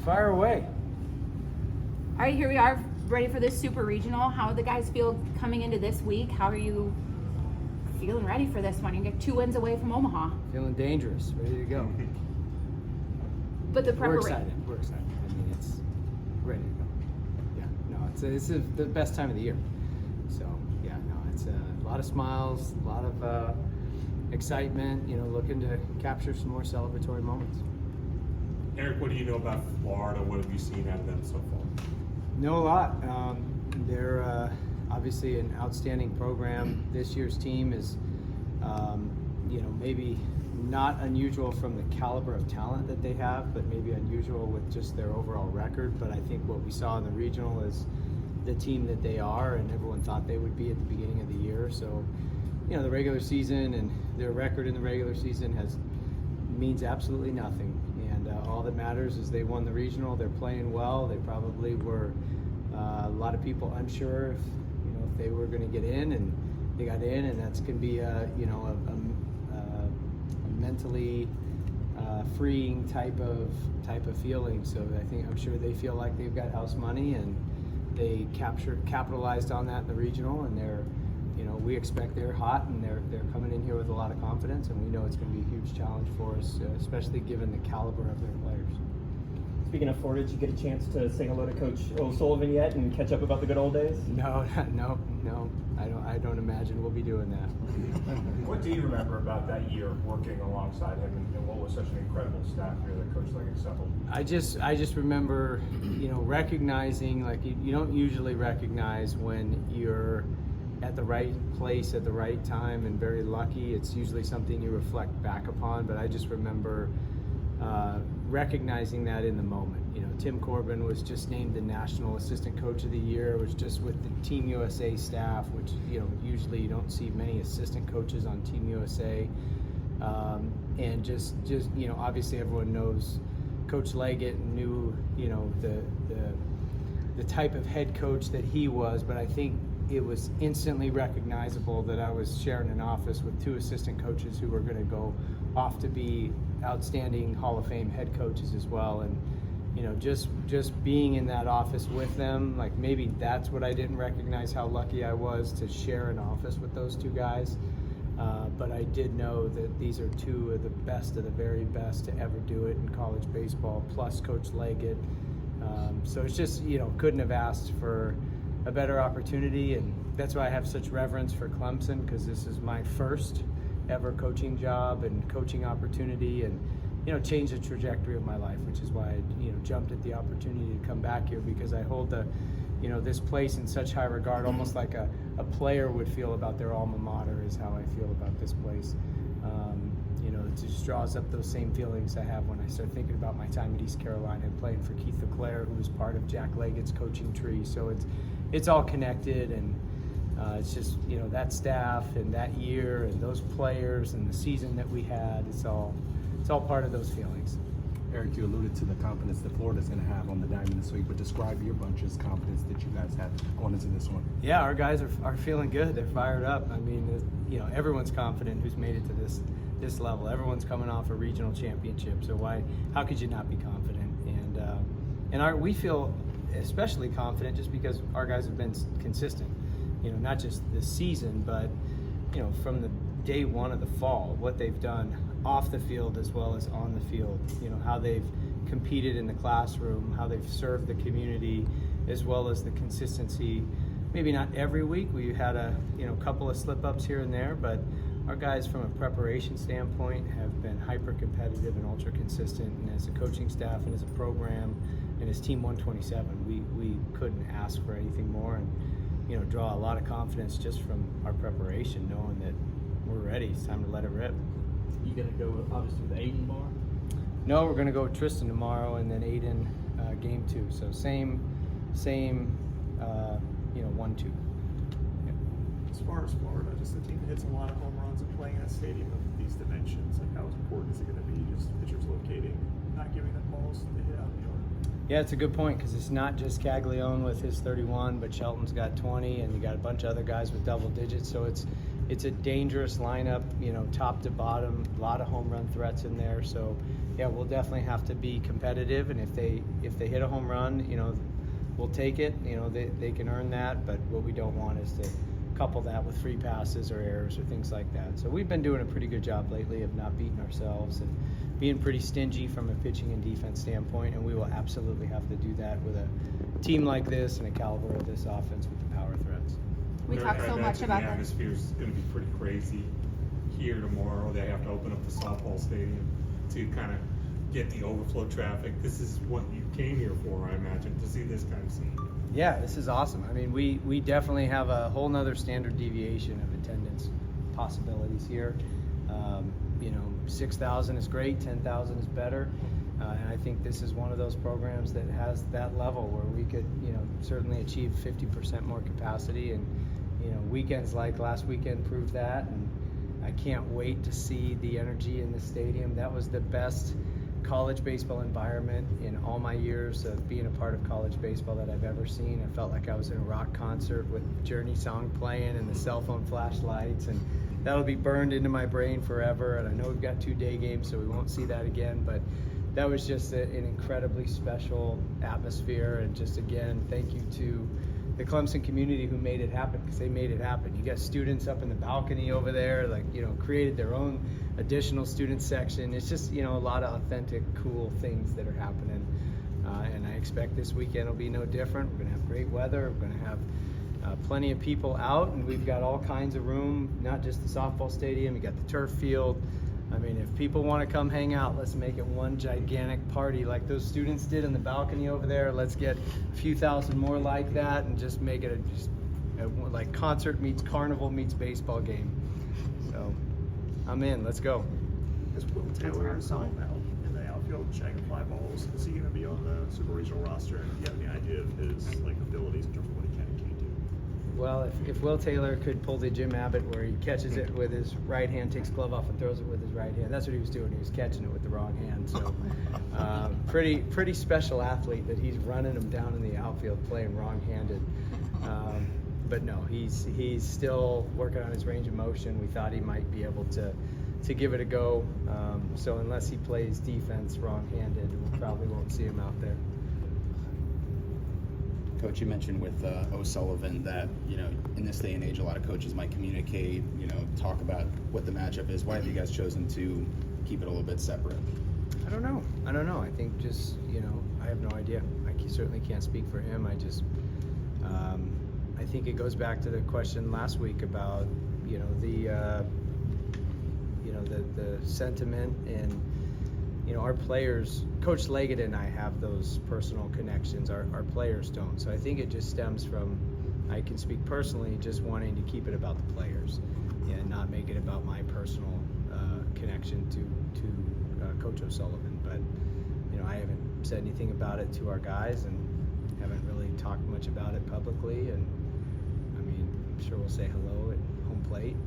Fire away. All right, here we are, ready for this super regional. How do the guys feel coming into this week? How are you feeling ready for this one? You get 2 wins away from Omaha. Feeling dangerous, ready to go. But the We're preparation. excited. I mean, it's ready to go. Yeah, no, it's the best time of the year. So, yeah, no, it's a lot of smiles, a lot of excitement, looking to capture some more celebratory moments. Erik, what do you know about Florida? What have you seen out of them so far? Know a lot. They're obviously an outstanding program. This year's team is, maybe not unusual from the caliber of talent that they have, but maybe unusual with just their overall record. But I think what we saw in the regional is the team that they are, and everyone thought they would be at the beginning of the year. So, the regular season and their record in the regular season means absolutely nothing. And all that matters is they won the regional. They're playing well. They probably were a lot of people unsure if they were going to get in, and they got in, and that's going to be a mentally freeing type of feeling. So I'm sure they feel like they've got house money, and they capitalized on that in the regional, and we expect they're hot, and they're coming in here with a lot of confidence, and we know it's going to be a huge challenge for us, especially given the caliber of their players. Speaking of Florida, did you get a chance to say hello to Coach O'Sullivan yet and catch up about the good old days? No. I don't imagine we'll be doing that. What do you remember about that year working alongside him, and what was such an incredible staff here that Coach Leggett assembled? I just remember, recognizing, like, you don't usually recognize when you're at the right place at the right time and very lucky. It's usually something you reflect back upon, but I just remember recognizing that in the moment. Tim Corbin was just named the National Assistant Coach of the Year. It was just with the Team USA staff, which usually you don't see many assistant coaches on Team USA. And just obviously everyone knows Coach Leggett and knew the type of head coach that he was, but I think it was instantly recognizable that I was sharing an office with 2 assistant coaches who were going to go off to be outstanding Hall of Fame head coaches as well. And just being in that office with them, like, maybe that's what I didn't recognize, how lucky I was to share an office with those 2 guys. But I did know that these are 2 of the very best to ever do it in college baseball, plus Coach Leggett. So it's just, couldn't have asked for a better opportunity, and that's why I have such reverence for Clemson, because this is my first ever coaching job and coaching opportunity, and changed the trajectory of my life, which is why I jumped at the opportunity to come back here, because I hold this place in such high regard, almost like a player would feel about their alma mater is how I feel about this place. It just draws up those same feelings I have when I start thinking about my time at East Carolina and playing for Keith LeClaire, who was part of Jack Leggett's coaching tree. So it's all connected, and it's just that staff and that year and those players and the season that we had. It's all part of those feelings. Erik, you alluded to the confidence that Florida's going to have on the diamond this week, but describe your bunch's confidence that you guys have going into this one. Yeah, our guys are feeling good. They're fired up. I mean, everyone's confident who's made it to this level. Everyone's coming off a regional championship, so how could you not be confident? And we feel especially confident just because our guys have been consistent. Not just this season, but from the day one of the fall, what they've done off the field as well as on the field. How they've competed in the classroom, how they've served the community, as well as the consistency. Maybe not every week. We had a couple of slip-ups here and there, but our guys from a preparation standpoint have been hyper competitive and ultra consistent. And as a coaching staff and as a program and as Team 127, we couldn't ask for anything more, and draw a lot of confidence just from our preparation, knowing that we're ready. It's time to let it rip. You gonna go obviously with Aiden tomorrow? No, we're gonna go with Tristan tomorrow, and then Aiden game 2. So same 1-2. Yeah. As far as Florida, just a team that hits a lot of home runs and playing in a stadium of these dimensions, like how important is it going to be just pitchers locating, not giving them balls to hit out of the yard? Yeah, it's a good point, because it's not just Caglione with his 31, but Shelton's got 20, and you got a bunch of other guys with double digits. So it's a dangerous lineup, top to bottom, a lot of home run threats in there. So yeah, we'll definitely have to be competitive, and if they hit a home run, we'll take it. They can earn that, but what we don't want is to couple that with free passes or errors or things like that. So we've been doing a pretty good job lately of not beating ourselves and being pretty stingy from a pitching and defense standpoint, and we will absolutely have to do that with a team like this and a caliber of this offense with the power threats. We talk so much about the that. atmosphere is going to be pretty crazy here tomorrow. They have to open up the softball stadium to kind of get the overflow traffic. This is what you came here for, I imagine, to see this kind of scene. Yeah, this is awesome. I mean, we definitely have a whole nother standard deviation of attendance possibilities here. 6,000 is great, 10,000 is better. And I think this is one of those programs that has that level where we could, certainly achieve 50% more capacity. And, weekends like last weekend proved that. And I can't wait to see the energy in the stadium. That was the best college baseball environment in all my years of being a part of college baseball that I've ever seen. I felt like I was in a rock concert with Journey song playing and the cell phone flashlights, and that'll be burned into my brain forever. And I know we've got 2 day games, so we won't see that again, but that was just an incredibly special atmosphere. And just again, thank you to the Clemson community who made it happen, because they made it happen. You got students up in the balcony over there, created their own additional student section. It's just, a lot of authentic, cool things that are happening. And I expect this weekend will be no different. We're gonna have great weather. We're gonna have plenty of people out, and we've got all kinds of room, not just the softball stadium, you got the turf field. I mean, if people want to come hang out, let's make it one gigantic party like those students did in the balcony over there. Let's get a few thousand more like that and just make it like concert meets carnival meets baseball game. So I'm in. Let's go. Is Will Taylor out in the outfield shagging fly balls? Is he going to be on the super regional roster? And do you have any idea of his abilities in terms of what he can and can't do? Well, if Will Taylor could pull the Jim Abbott where he catches it with his right hand, takes glove off and throws it with his right hand, that's what he was doing. He was catching it with the wrong hand. So pretty special athlete that he's running him down in the outfield playing wrong-handed. But no, he's still working on his range of motion. We thought he might be able to give it a go. So unless he plays defense wrong-handed, we probably won't see him out there. Coach, you mentioned with O'Sullivan that, in this day and age, a lot of coaches might communicate, talk about what the matchup is. Why have you guys chosen to keep it a little bit separate? I don't know. I think just, I have no idea. I certainly can't speak for him. I think it goes back to the question last week about, the sentiment and, our players. Coach Leggett and I have those personal connections. Our players don't. So I think it just stems from, I can speak personally, just wanting to keep it about the players and not make it about my personal connection to Coach O'Sullivan. But, I haven't said anything about it to our guys and haven't really talked much about it publicly. And I'm sure we'll say hello at home plate,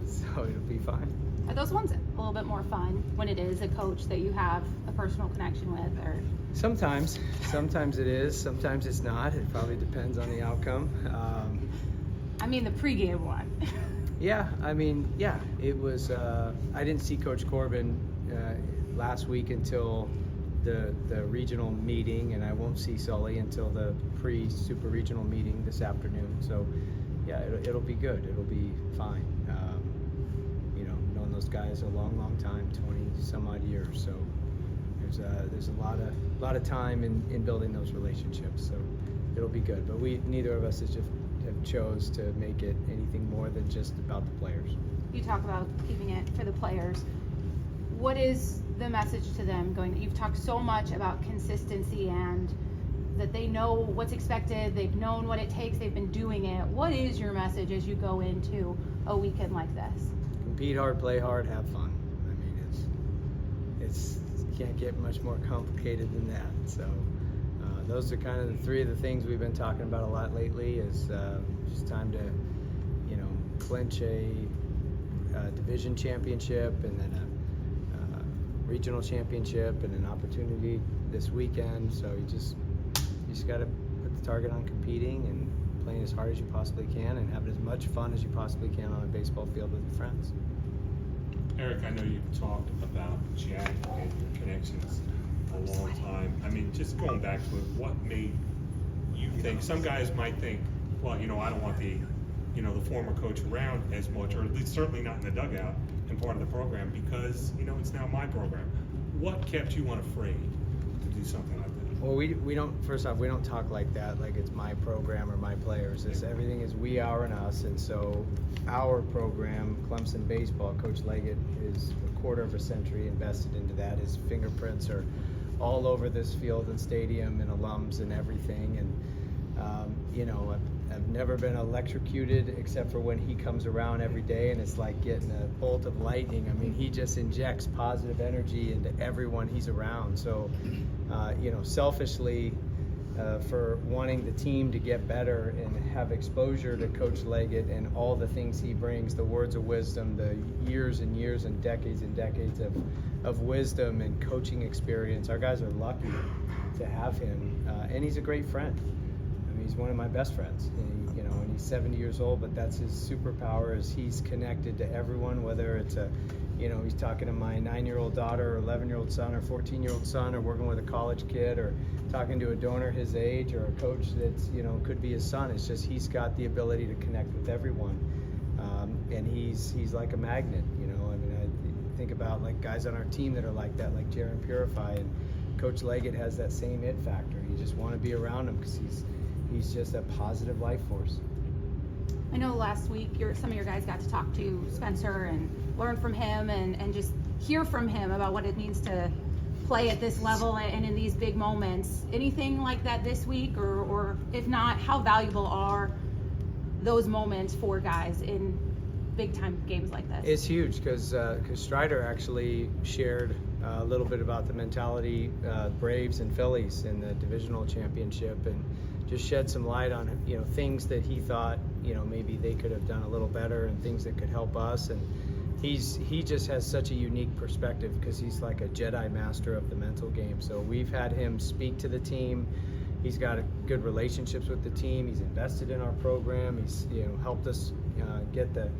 so it'll be fine. Are those ones a little bit more fun when it is a coach that you have a personal connection with, or? Sometimes it is, sometimes it's not. It probably depends on the outcome. The pregame one. Yeah, it was, I didn't see Coach Corbin last week until the regional meeting, and I won't see Sully until the pre-super regional meeting this afternoon. So yeah, it'll be good. It'll be fine. Known those guys a long time, 20 some odd years. So there's a lot of time in building those relationships. So it'll be good. But neither of us have chose to make it anything more than just about the players. You talk about keeping it for the players. What is the message to them going? You've talked so much about consistency and that they know what's expected, they've known what it takes, they've been doing it. What is your message as you go into a weekend like this? Compete hard, play hard, have fun. It's can't get much more complicated than that. So those are kind of the 3 of the things we've been talking about a lot lately. Is just time to clinch a division championship and then a regional championship and an opportunity this weekend. So you just got to put the target on competing and playing as hard as you possibly can and having as much fun as you possibly can on a baseball field with your friends. Eric, I know you've talked about Jack and your connections a long time. I mean, just going back to it, what made you think, some guys might think, well, I don't want the former coach around as much, or at least certainly not in the dugout and part of the program, because, it's now my program. What kept you unafraid to do something like that? Well, we don't, first off, we don't talk like that, like it's my program or my players. Everything is we, our, and us. And so our program, Clemson Baseball, Coach Leggett is a quarter of a century invested into that. His fingerprints are all over this field and stadium and alums and everything. And, I've never been electrocuted except for when he comes around every day, and it's like getting a bolt of lightning. I mean, he just injects positive energy into everyone he's around. So, selfishly, for wanting the team to get better and have exposure to Coach Leggett and all the things he brings, the words of wisdom, the years and years and decades of wisdom and coaching experience. Our guys are lucky to have him, and he's a great friend. I mean, he's one of my best friends, and he's 70 years old, but that's his superpower, is he's connected to everyone, whether it's he's talking to my 9-year-old daughter, or 11-year-old son, or 14-year-old son, or working with a college kid, or talking to a donor his age, or a coach that's, could be his son. It's just he's got the ability to connect with everyone, and he's like a magnet. I mean, I think about like guys on our team that are like that, like Jaron Purify, and Coach Leggett has that same it factor. You just want to be around him because he's just a positive life force. I know last week some of your guys got to talk to Spencer and learn from him and just hear from him about what it means to play at this level and in these big moments. Anything like that this week, or if not, how valuable are those moments for guys in big time games like this? It's huge because Strider actually shared a little bit about the mentality, Braves and Phillies in the divisional championship, and just shed some light on things that he thought maybe they could have done a little better, and things that could help us. And he just has such a unique perspective because he's like a Jedi master of the mental game. So we've had him speak to the team. He's got good relationships with the team. He's invested in our program. He's helped us get the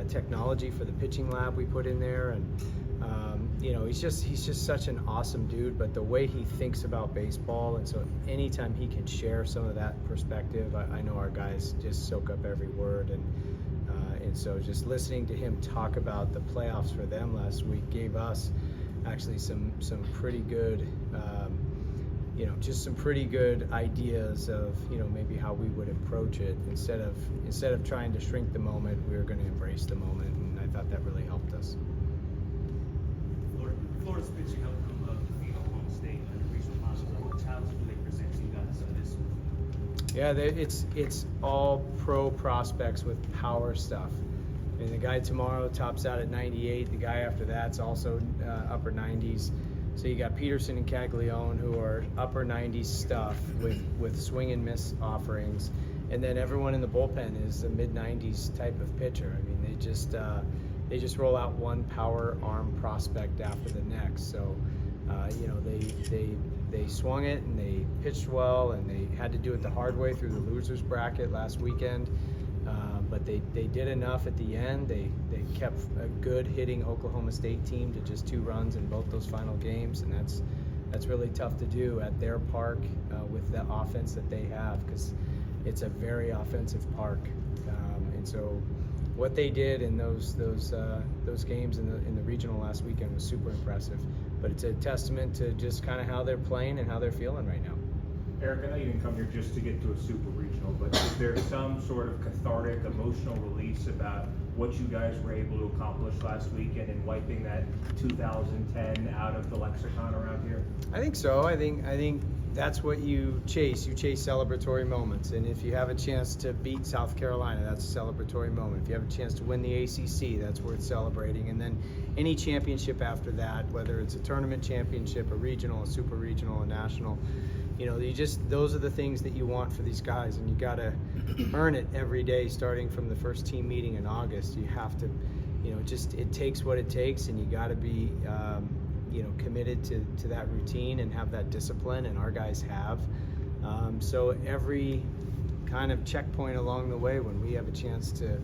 technology for the pitching lab we put in there, and he's just such an awesome dude. But the way he thinks about baseball, and so anytime he can share some of that perspective, I know our guys just soak up every word. And so just listening to him talk about the playoffs for them last week gave us actually some pretty good just some pretty good ideas of maybe how we would approach it. Instead of trying to shrink the moment, we were going to embrace the moment, and I thought that really helped us. Florida's pitching up from Oklahoma State at the regional finals. What challenges do they present to you guys this week? Yeah, it's all pro prospects with power stuff. I mean, the guy tomorrow tops out at 98. The guy after that's also upper 90s. So you got Peterson and Caglione, who are upper 90s stuff with swing and miss offerings, and then everyone in the bullpen is a mid 90s type of pitcher. I mean, they just roll out one power arm prospect after the next. So they swung it and they pitched well, and they had to do it the hard way through the losers bracket last weekend. But they did enough at the end. They kept a good hitting Oklahoma State team to just 2 runs in both those final games, and that's really tough to do at their park with the offense that they have, because it's a very offensive park. And so what they did in those games in the regional last weekend was super impressive. But it's a testament to just kind of how they're playing and how they're feeling right now. Eric, I know you didn't come here just to get to a super regional, but is there some sort of cathartic, emotional release about what you guys were able to accomplish last weekend and wiping that 2010 out of the lexicon around here? I think so. I think that's what you chase. You chase celebratory moments, and if you have a chance to beat South Carolina, that's a celebratory moment. If you have a chance to win the ACC, that's worth celebrating. And then any championship after that, whether it's a tournament championship, a regional, a super regional, a national, those are the things that you want for these guys, and you got to earn it every day, starting from the first team meeting in August. You have to, it takes what it takes, and you got to be, committed to that routine and have that discipline, and our guys have. So every kind of checkpoint along the way, when we have a chance to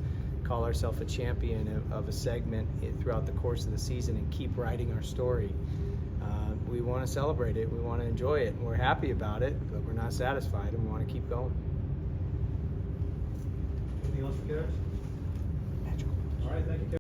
call ourselves a champion of a segment throughout the course of the season and keep writing our story. We want to celebrate it. We want to enjoy it. And we're happy about it, but we're not satisfied, and we want to keep going. Anything else for Coach? All right, thank you, Coach.